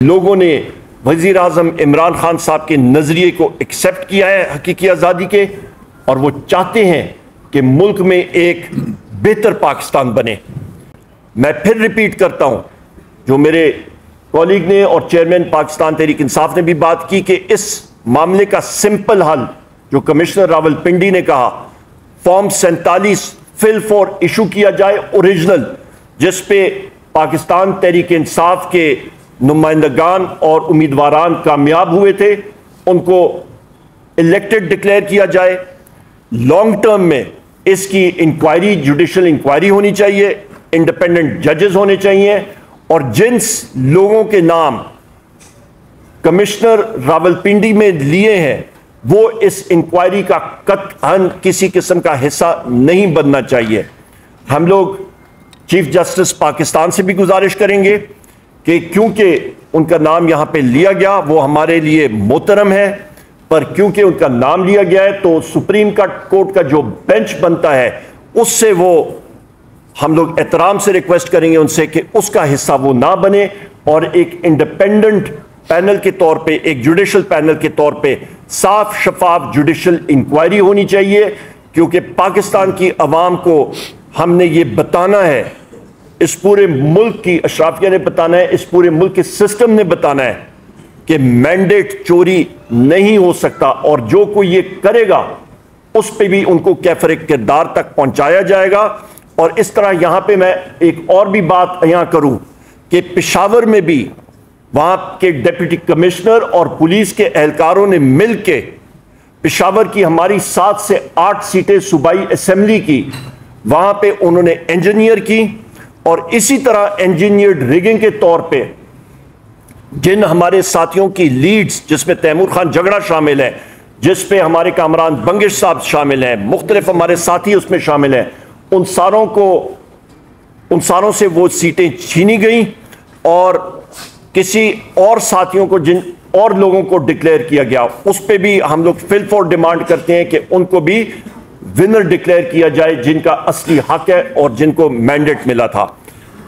लोगों ने वज़ीर आज़म इमरान खान साहब के नज़रिए को एक्सेप्ट किया है हकीकी आज़ादी के, और वो चाहते हैं कि मुल्क में एक बेहतर पाकिस्तान बने। मैं फिर रिपीट करता हूँ, जो मेरे कॉलीग ने और चेयरमैन पाकिस्तान तहरीक इंसाफ ने भी बात की कि इस मामले का सिंपल हल जो कमिश्नर रावलपिंडी ने कहा, फॉर्म 47 फिल फॉर इशू किया जाए ओरिजिनल, जिस पे पाकिस्तान तहरीक इंसाफ के नुमाइंदगान और उम्मीदवारान कामयाब हुए थे, उनको इलेक्टेड डिक्लेयर किया जाए। लॉन्ग टर्म में इसकी इंक्वायरी, जुडिशल इंक्वायरी होनी चाहिए, इंडिपेंडेंट जजेस होने चाहिए, और जिन लोगों के नाम कमिश्नर रावलपिंडी में लिए हैं वो इस इंक्वायरी का कतई किसी किस्म का हिस्सा नहीं बनना चाहिए। हम लोग चीफ जस्टिस पाकिस्तान से भी गुजारिश करेंगे कि क्योंकि उनका नाम यहां पे लिया गया, वो हमारे लिए मोहतरम है, पर क्योंकि उनका नाम लिया गया है तो सुप्रीम कोर्ट का जो बेंच बनता है उससे वो हम लोग एहतराम से रिक्वेस्ट करेंगे उनसे कि उसका हिस्सा वो ना बने, और एक इंडिपेंडेंट पैनल के तौर पे, एक जुडिशल पैनल के तौर पे साफ शफाफ जुडिशल इंक्वायरी होनी चाहिए। क्योंकि पाकिस्तान की अवाम को हमने ये बताना है, इस पूरे मुल्क की अशराफिया ने बताना है, इस पूरे मुल्क के सिस्टम ने बताना है कि मैंडेट चोरी नहीं हो सकता, और जो कोई ये करेगा उस पे भी उनको कैफरे किरदार तक पहुंचाया जाएगा। और इस तरह यहां पे मैं एक और भी बात यहां करूं कि पेशावर में भी वहां के डिप्टी कमिश्नर और पुलिस के एहलकारों ने मिलकर पेशावर की हमारी 7 से 8 सीटें सूबाई असेंबली की, वहां पे उन्होंने इंजीनियर की, और इसी तरह इंजीनियर्ड रिगिंग के तौर पे जिन हमारे साथियों की लीड्स, जिसमें तैमूर खान झगड़ा शामिल है, जिस पे हमारे कामरान बंगिश साहब शामिल हैं, मुख्तलिफ हमारे साथी उसमें शामिल हैं, उन सारों से वो सीटें छीनी गई, और किसी और साथियों को, जिन और लोगों को डिक्लेयर किया गया, उस पे भी हम लोग फिल फॉर डिमांड करते हैं कि उनको भी विनर डिक्लेयर किया जाए जिनका असली हक है और जिनको मैंडेट मिला था।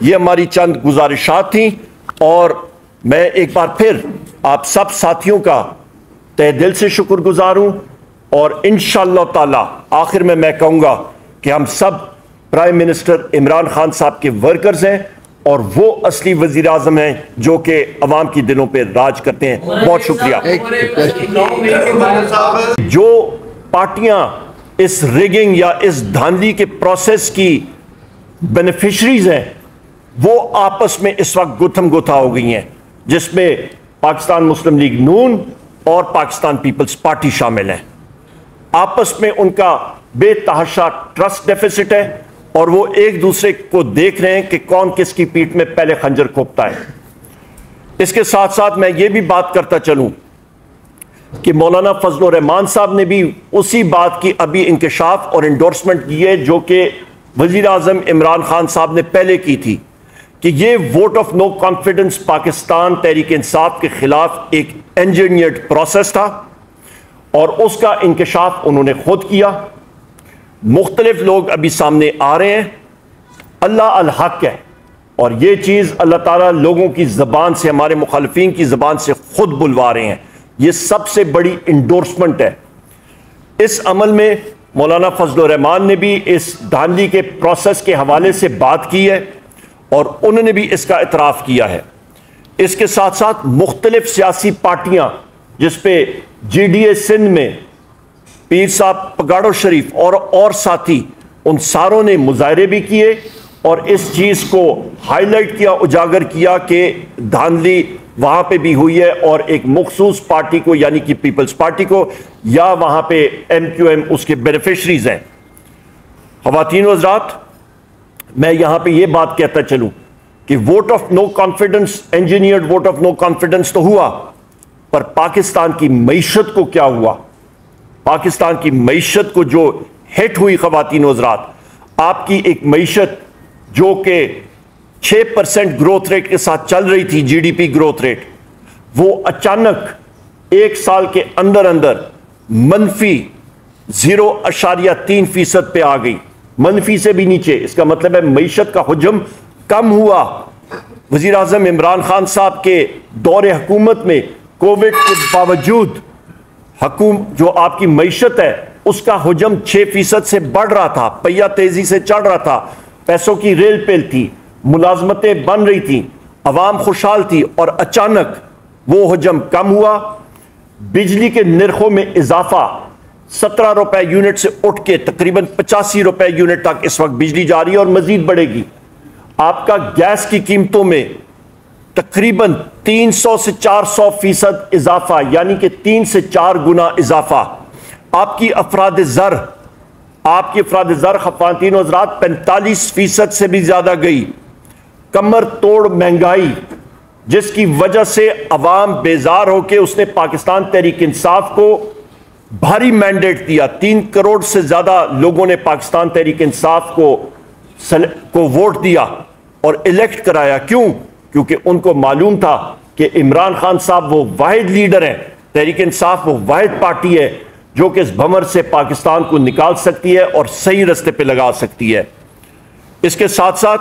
ये हमारी चंद गुजारिशात थी, और मैं एक बार फिर आप सब साथियों का तहे दिल से शुक्रगुजार हूं, और इंशाअल्लाह ताला आखिर में मैं कहूंगा कि हम सब प्राइम मिनिस्टर इमरान खान साहब के वर्कर्स हैं, और वो असली वजीर आजम हैं जो कि अवाम की दिलों पे राज करते हैं। बहुत शुक्रिया। जो पार्टियां इस रिगिंग या इस धांधली के प्रोसेस की बेनिफिशरीज हैं, वो आपस में इस वक्त गुथम गुथा हो गई हैं, जिसमें पाकिस्तान मुस्लिम लीग नून और पाकिस्तान पीपल्स पार्टी शामिल हैं। आपस में उनका बेतहाशा ट्रस्ट डेफिसिट है, और वो एक दूसरे को देख रहे हैं कि कौन किसकी पीठ में पहले खंजर खोपता है। इसके साथ साथ मैं ये भी बात करता चलूं कि मौलाना फजलुर रहमान साहब ने भी उसी बात की अभी इंकशाफ और इंडोर्समेंट की है जो कि वजीर आजम इमरान खान साहब ने पहले की थी, कि ये vote of no confidence Pakistan Tehreek Insaf के खिलाफ एक इंजीनियर्ड प्रोसेस था, और उसका इंकशाफ उन्होंने खुद किया। मुख्तलिफ लोग अभी सामने आ रहे हैं, अल्लाह अल हक है, और ये चीज़ अल्लाह ताला लोगों की ज़बान से, हमारे मुखालिफिन की ज़बान से खुद बुलवा रहे हैं। ये सबसे बड़ी इंडोर्समेंट है। इस अमल में मौलाना फजलुर रहमान ने भी इस धांधली के प्रोसेस के हवाले से बात की है, और उन्होंने भी इसका इतराफ़ किया है। इसके साथ साथ मुख्तलिफ सियासी पार्टियां, जिसपे GDA सिंध में पीर साहब पगाड़ो शरीफ और साथी, उन सारों ने मुजाहरे भी किए, और इस चीज़ को हाईलाइट किया, उजागर किया कि धांधली वहाँ पे भी हुई है, और एक मखसूस पार्टी को, यानी कि पीपल्स पार्टी को, या वहाँ पे MQM उसके बेनिफिशरीज हैं। ख़वातीन व हज़रात, मैं यहाँ पे ये बात कहता चलूँ कि vote of no confidence, engineered vote of no confidence तो हुआ, पर पाकिस्तान की मईशत को क्या हुआ? पाकिस्तान की मईशत को जो हिट हुई ख़वातीन व हज़रात, आपकी एक मईशत जो कि 6% ग्रोथ रेट के साथ चल रही थी, GDP ग्रोथ रेट, वो अचानक एक साल के अंदर अंदर मनफी 0.3% पे आ गई, मनफी से भी नीचे। इसका मतलब है मईशत का हुजम कम हुआ, वज़ीर आज़म इमरान खान साहब के दौरे हुकूमत में कोविड के बावजूद जो आपकी मईशत है उसका हुजम 6% से बढ़ रहा था, पहिया तेजी से चढ़ रहा था, पैसों की रेल पेल थी, मुलाजमतें बन रही थी, अवाम खुशहाल थी, और अचानक वो हुजम कम हुआ। बिजली के निर्खों में इजाफा 17 रुपए यूनिट से उठ के तकरीबन 85 रुपए यूनिट तक इस वक्त बिजली जा रही है और मजीद बढ़ेगी। आपका गैस की कीमतों में तकरीबन 300 से 400% इजाफा, यानी कि 3 से 4 गुना इजाफा। आपकी अफराद ज़र ख़वातीन और हज़रात 45% से भी ज्यादा गई। कमर तोड़ महंगाई, जिसकी वजह से अवाम बेजार होकर उसने पाकिस्तान तहरीक इंसाफ को भारी मैंडेट दिया। 3 करोड़ से ज्यादा लोगों ने पाकिस्तान तहरीक इंसाफ को वोट दिया और इलेक्ट कराया। क्यों? क्योंकि उनको मालूम था कि इमरान खान साहब वो वाहिद लीडर हैं, तहरीक इंसाफ वो वाहिद पार्टी है जो कि इस भंवर से पाकिस्तान को निकाल सकती है और सही रास्ते पे लगा सकती है। इसके साथ साथ